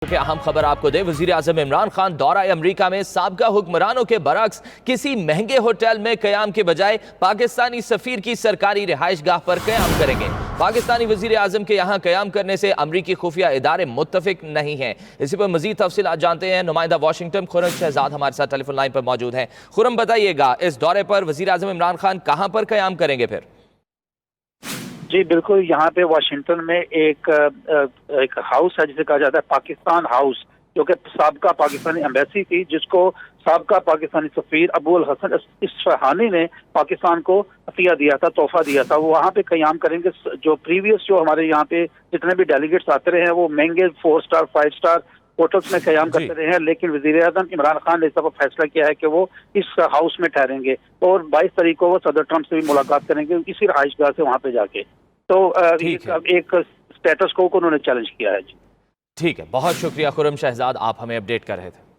कि अहम खबर आपको दे, वजीर आजम इमरान खान दौरा अमरीका में साबका हुक्मरानों के बरक्स किसी महंगे होटल में कयाम के बजाय पाकिस्तानी सफीर की सरकारी रिहाइश गाह पर कयाम करेंगे। पाकिस्तानी वजीर आजम के यहाँ कयाम करने से अमरीकी खुफिया इदारे मुत्तफिक नहीं हैं। इसी पर मजीद तफसीलात जानते हैं। नुमाइंदा वाशिंगटन खुरम शहजाद हमारे साथ टेलीफोन लाइन पर मौजूद हैं। खुरम, बताइएगा इस दौरे पर वजीर आजम इमरान खान कहाँ पर कयाम करेंगे फिर? जी बिल्कुल, यहाँ पे वाशिंगटन में एक हाउस है जिसे कहा जाता है पाकिस्तान हाउस, जो कि साबका पाकिस्तानी एम्बेसी थी, जिसको साबका पाकिस्तानी सफीर अबुल हसन इस्फहानी ने पाकिस्तान को अतिया दिया था, तोहफा दिया था। वो वहाँ पे कयाम करेंगे। जो प्रीवियस जो हमारे यहाँ पे जितने भी डेलीगेट्स आते रहे हैं वो महंगे 4 स्टार 5 स्टार होटल्स में कयाम करते रहे हैं, लेकिन वजीर आजम इमरान खान ने इस दफा फैसला किया है कि वो इस हाउस में ठहरेंगे और 22 तारीख को वो सदर ट्रंप से भी मुलाकात करेंगे इसी रहायशगाह से वहाँ पे जाके। तो एक स्टेटस को उन्होंने चैलेंज किया है। जी ठीक है, बहुत शुक्रिया खुरम शहजाद, आप हमें अपडेट कर रहे थे।